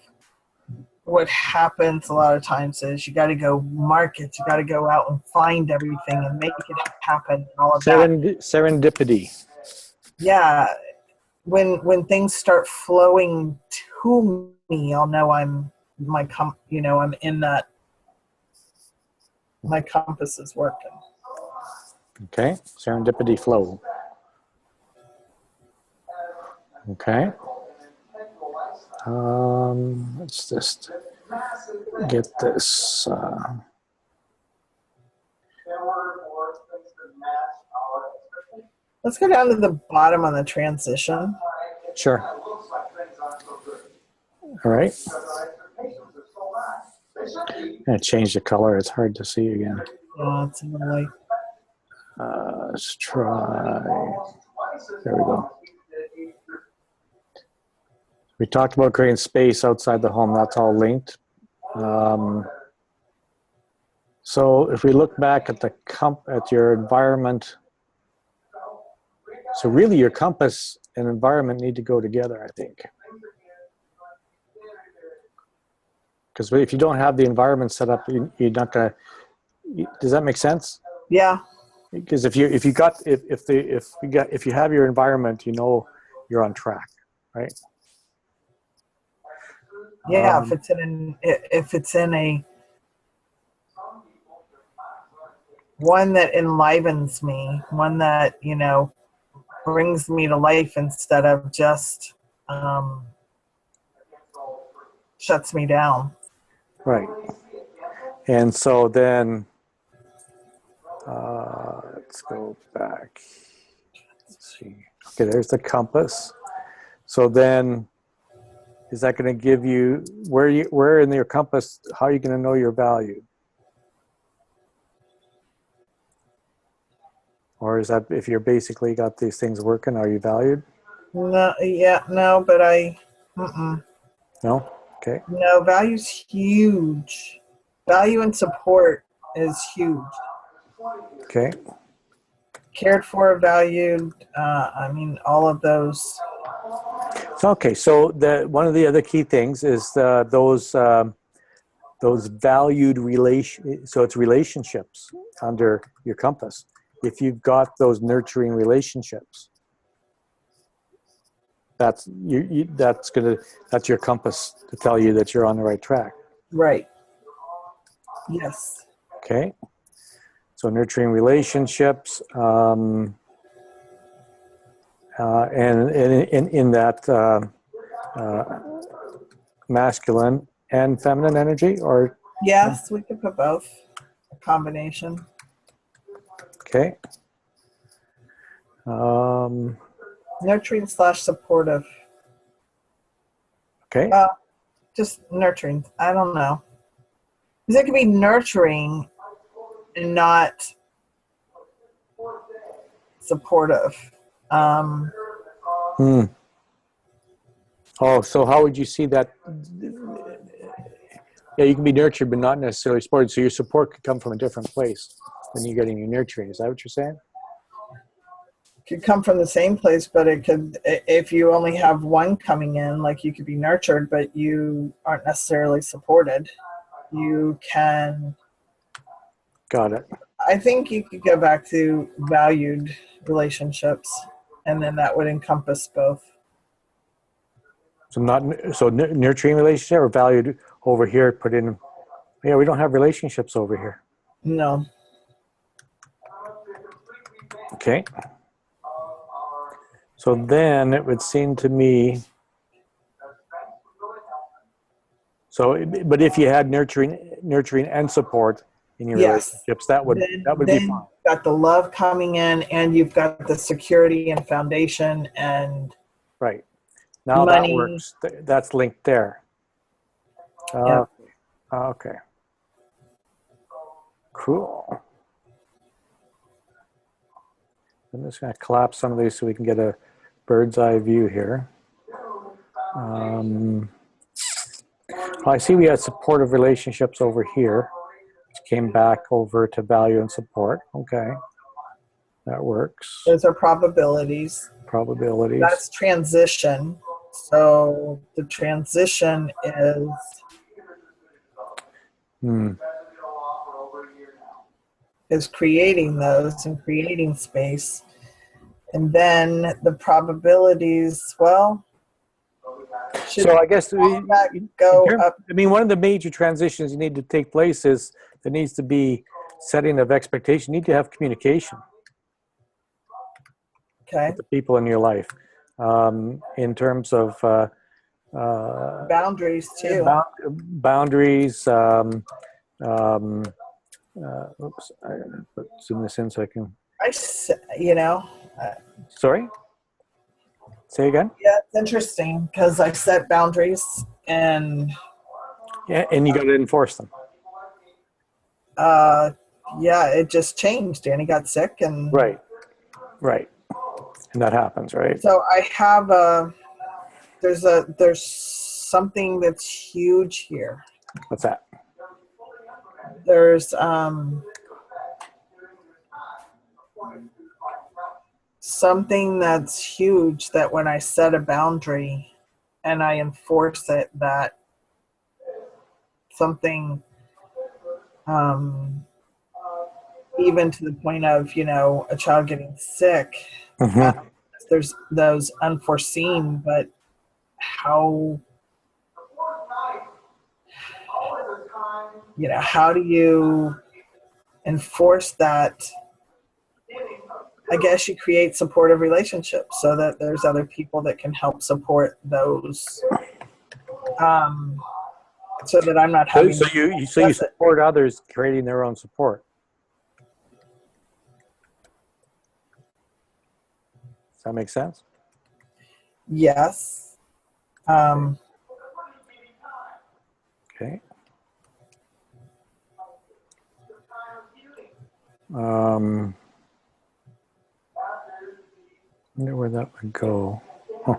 what happens a lot of times is you got to go market, you got to go out and find everything and make it happen and all of that. Serendipity. Yeah, when things start flowing to me, I'll know I'm you know, I'm in that. My compass is working. Okay. Serendipity flow. Okay. Let's just get this. Let's go down to the bottom on the transition. Sure. All right. I'm going to change the color. It's hard to see again. Yeah, it's in the light. Let's try. There we go. We talked about creating space outside the home. That's all linked. So if we look back at at your environment, so really your compass and environment need to go together, I think. Because if you don't have the environment set up, you're not gonna. Does that make sense? Yeah. Because if you have your environment, you know you're on track, right? Yeah. If it's in a one that enlivens me, one that, you know, brings me to life instead of just shuts me down. Right. And so then, let's go back. Let's see. Okay, there's the compass. So then, is that going to give you where in your compass? How are you going to know your value? Or is that if you're basically got these things working, are you valued? No, yeah, no, but No? Okay. no, value's huge. Value and support is huge. Okay. Cared for, valued, I mean, all of those. Okay. So one of the other key things is those valued so it's relationships under your compass. If you've got those nurturing relationships, that's your compass to tell you that you're on the right track. Right. Yes. Okay. So nurturing relationships, and in that masculine and feminine energy, or Yes, we could put both. A combination. okay. Nurturing / supportive. Okay. Just nurturing. I don't know. Because it could be nurturing and not supportive. Oh, so how would you see that? Yeah, you can be nurtured, but not necessarily supported. So your support could come from a different place than you're getting your nurturing. Is that what you're saying? Could come from the same place, but it could, if you only have one coming in, like you could be nurtured, but you aren't necessarily supported. You can. Got it. I think you could go back to valued relationships, and then that would encompass both. So nurturing relationship or valued over here. Put in. Yeah, we don't have relationships over here. No. Okay. So then it would seem to me. So, but if you had nurturing and support in your relationships, that would be fine. You've got the love coming in, and you've got the security and foundation and right. Now money. That works. That's linked there. Yeah. Okay. Cool. I'm just going to collapse some of these so we can get a bird's eye view here. I see we had supportive relationships over here, which came back over to value and support. Okay. That works. Those are probabilities. Probabilities. That's transition. So the transition is creating those and creating space. And then the probabilities, well, so I guess go up. I mean, one of the major transitions you need to take place is there needs to be setting of expectation. You need to have communication. Okay. With the people in your life, in terms of boundaries too. Boundaries. Oops, I zoom this in so I can. Sorry. Say again. Yeah, it's interesting because I set boundaries and. Yeah, and you got to enforce them. Yeah, it just changed. Danny got sick and. Right. And that happens, right? So I have there's something that's huge here. What's that? There's something that's huge that when I set a boundary and I enforce it, that something even to the point of, a child getting sick, there's those unforeseen, but how do you enforce that? I guess you create supportive relationships so that there's other people that can help support those, so that I'm not having. So you support others creating their own support. Does that make sense? Yes. Okay. I wonder where that would go. Huh.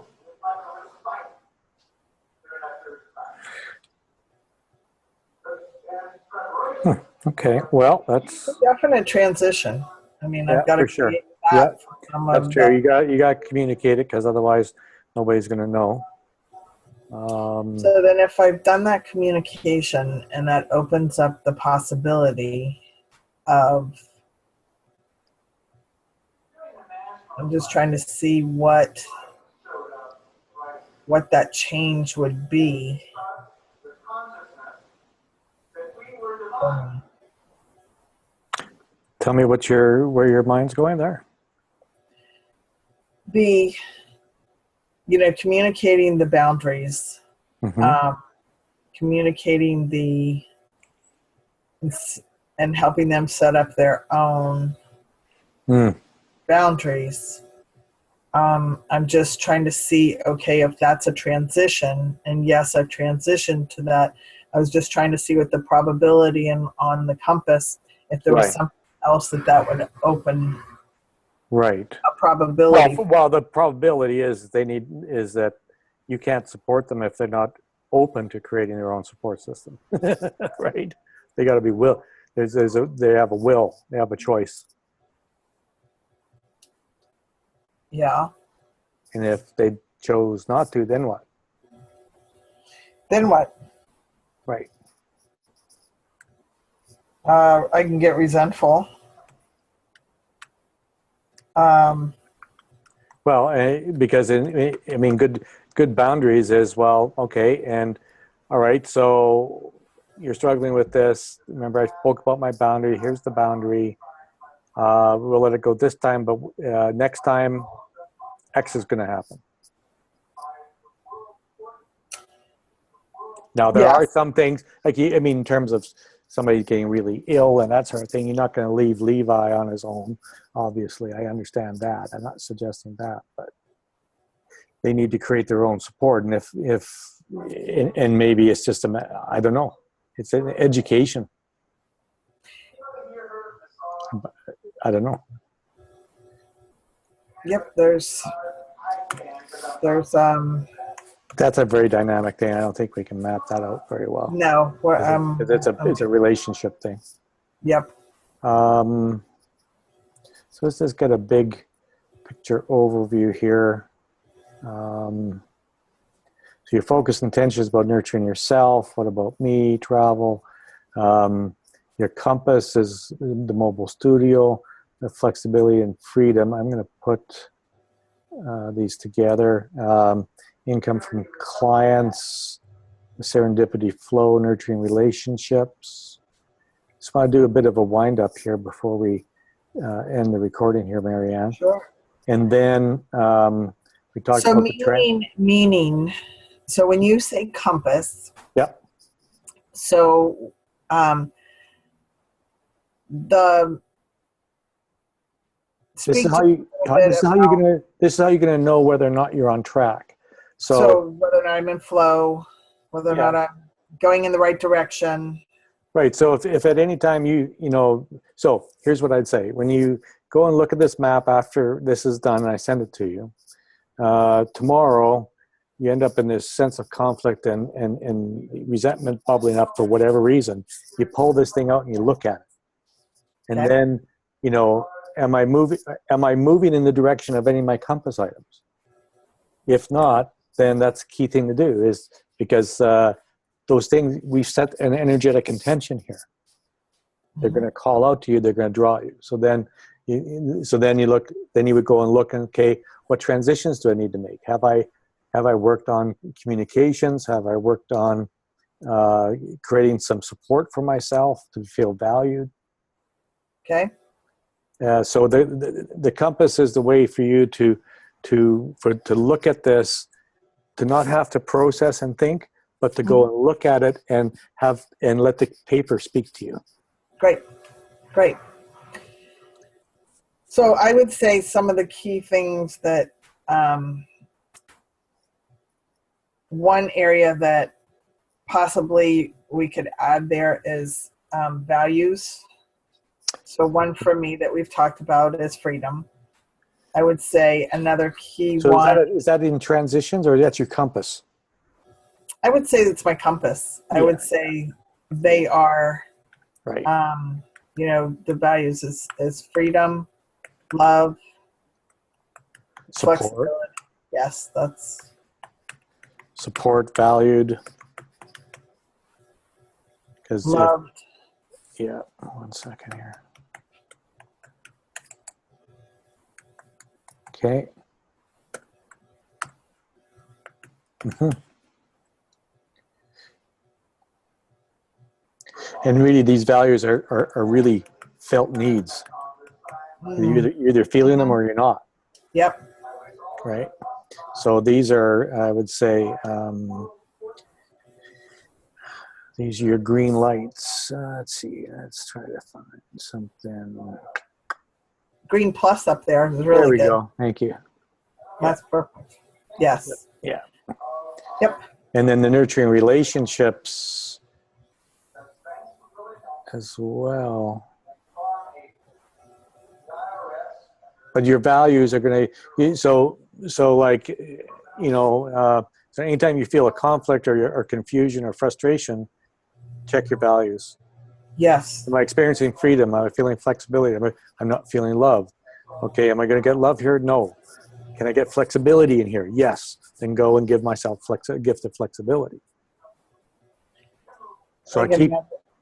Okay, well, that's a definite transition. I mean, I've got to create that. Yeah, that's true. You got to communicate it, because otherwise nobody's going to know. So then if I've done that communication and that opens up the possibility of, I'm just trying to see what that change would be. Tell me where your mind's going there. Communicating the boundaries, communicating and helping them set up their own boundaries. I'm just trying to see, okay, if that's a transition, and yes, I've transitioned to that. I was just trying to see what the probability on the compass, if there was something else that would open a probability. Well, the probability is that you can't support them if they're not open to creating their own support system. Right? They got to be will. They have a will. They have a choice. Yeah. And if they chose not to, then what? Then what? Right. I can get resentful. Well, because good boundaries is, well, okay, and all right, so you're struggling with this. Remember, I spoke about my boundary. Here's the boundary. We'll let it go this time, but next time, X is going to happen. Now, there are some things, in terms of somebody getting really ill and that sort of thing, you're not going to leave Levi on his own, obviously. I understand that. I'm not suggesting that, but they need to create their own support. And and maybe it's just, I don't know, it's an education. I don't know. Yep, there's that's a very dynamic thing. I don't think we can map that out very well. No, it's a relationship thing. Yep. So let's just get a big picture overview here. So your focus and intention is about nurturing yourself. What about me? Travel. Your compass is the mobile studio, the flexibility and freedom. I'm going to put these together. Income from clients, serendipity flow, nurturing relationships. Just want to do a bit of a wind up here before we end the recording here, Marianne. Sure. And then we talked about meaning. So when you say compass, yep. So this is how you're gonna know whether or not you're on track. So whether or not I'm in flow, whether or not I'm going in the right direction. Right. So if at any time so here's what I'd say. When you go and look at this map after this is done and I send it to you, tomorrow, you end up in this sense of conflict and resentment bubbling up for whatever reason. You pull this thing out and you look at it. And Okay. then, you know, am I moving in the direction of any of my compass items? If not, then that's the key thing to do, is because those things, we set an energetic intention here. They're going to call out to you. They're going to draw you. So then you look. Then you would go and look. And, okay, what transitions do I need to make? Have I worked on communications? Have I worked on creating some support for myself to feel valued? Okay. So the compass is the way for you to look at this, to not have to process and think, but to go and look at it and let the paper speak to you. Great. So I would say some of the key things that one area that possibly we could add there is values. So one for me that we've talked about is freedom. I would say another key So one. is that in transitions, or that's your compass? I would say it's my compass. I would say they are, right. You know, the values is freedom, love, Support. flexibility. Yes, that's support, valued. Because loved. Yeah. 1 second here. Okay. And really, these values are really felt needs. You're either feeling them or you're not. Yep. Right. So these are, I would say, these are your green lights. Let's see. Let's try to find something. Green plus up there is really There we good. go. Thank you. That's perfect. Yes. Yeah. Yep. And then the nurturing relationships as well. But your values are going to, so like, you know, so anytime you feel a conflict or confusion or frustration, check your values. Yes. Am I experiencing freedom? Am I feeling flexibility? I'm not feeling love. Okay, am I going to get love here? No. Can I get flexibility in here? Yes. Then go and give myself a gift of flexibility. So I keep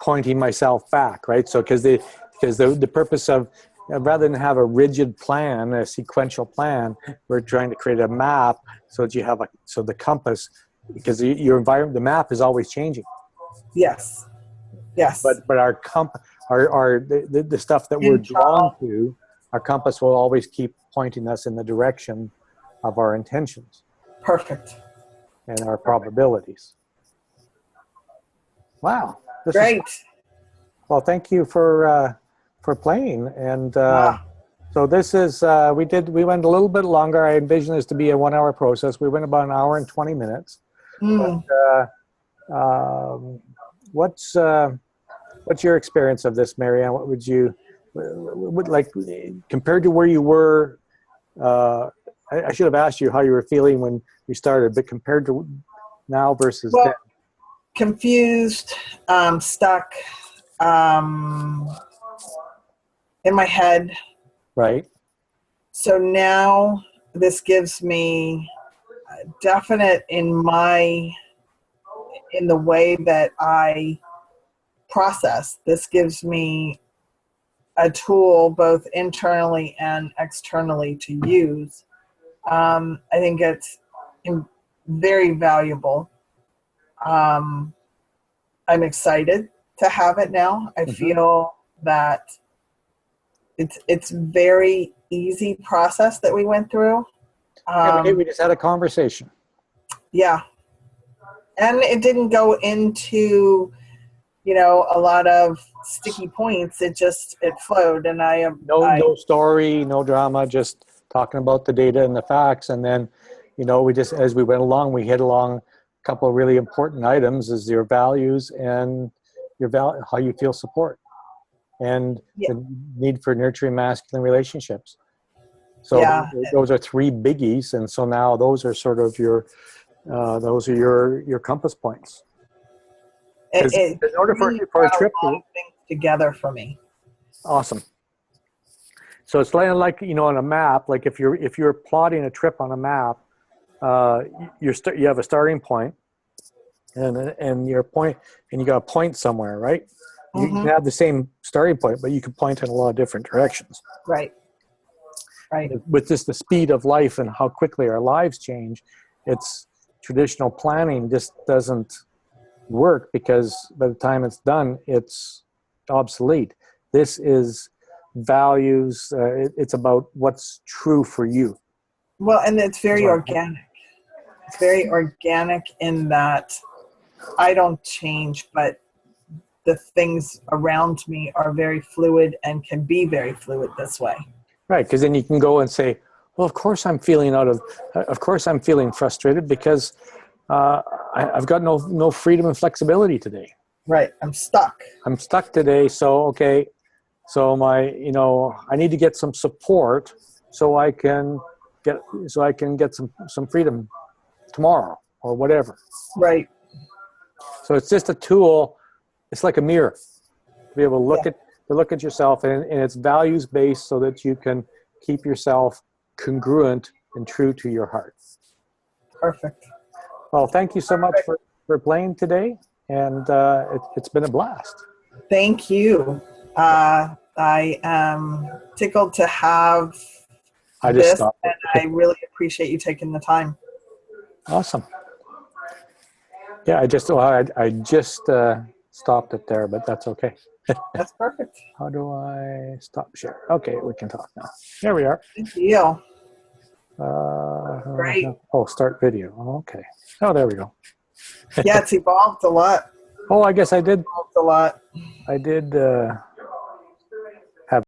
pointing myself back, right? So because the purpose of, rather than have a rigid plan, a sequential plan, we're trying to create a map so that you have so the compass, because your environment, the map is always changing. Yes. Yes. But the stuff that we're drawn to, our compass will always keep pointing us in the direction of our intentions. Perfect. And our probabilities. Wow. Great. Well, thank you for playing. And so this is, we went a little bit longer. I envision this to be a 1 hour process. We went about an hour and 20 minutes. But, what's your experience of this, Marianne? What would you like compared to where you were? I should have asked you how you were feeling when we started, but compared to now versus then. Confused, stuck, in my head. Right. So now this gives me definite in the way that I process. This gives me a tool both internally and externally to use. I think it's very valuable. I'm excited to have it now. I feel that it's very easy process that we went through. We just had a conversation. Yeah. And it didn't go into, you know, a lot of sticky points. It flowed, and no story, no drama, just talking about the data and the facts. And then, you know, we just, as we went along, we hit along a couple of really important items: is your values and how you feel support, and the need for nurturing masculine relationships. So those are three biggies. And so now those are sort of your those are your compass points. It, 'Cause it in order really for a brought trip, a lot of things together for me. awesome. So it's like on a map. Like if you're plotting a trip on a map, you have a starting point, and your point, and you got a point somewhere, right? You can have the same starting point, but you can point in a lot of different directions. Right. Right. With just the speed of life and how quickly our lives change, it's traditional planning just doesn't work, because by the time it's done, it's obsolete. This is values. It's about what's true for you. Well, and it's very organic. It's very organic in that I don't change, but the things around me are very fluid and can be very fluid this way. Right, because then you can go and say, well, of course I'm feeling frustrated because I've got no freedom and flexibility today. Right, I'm stuck. I'm stuck today, so okay, so I need to get some support so I can get some freedom tomorrow or whatever. Right. So it's just a tool. It's like a mirror to be able to look at yourself, and it's values based, so that you can keep yourself congruent and true to your heart. Perfect. Well, thank you so much for playing today, and it's been a blast. Thank you. I am tickled to have this, and I really appreciate you taking the time. Awesome. Yeah, I just stopped it there, but that's okay. That's perfect. How do I stop share? Okay, we can talk now. There we are. Good deal. Great. Oh, start video. Okay. Oh, there we go. Yeah, it's evolved a lot. Oh, I guess I did. Evolved a lot. I did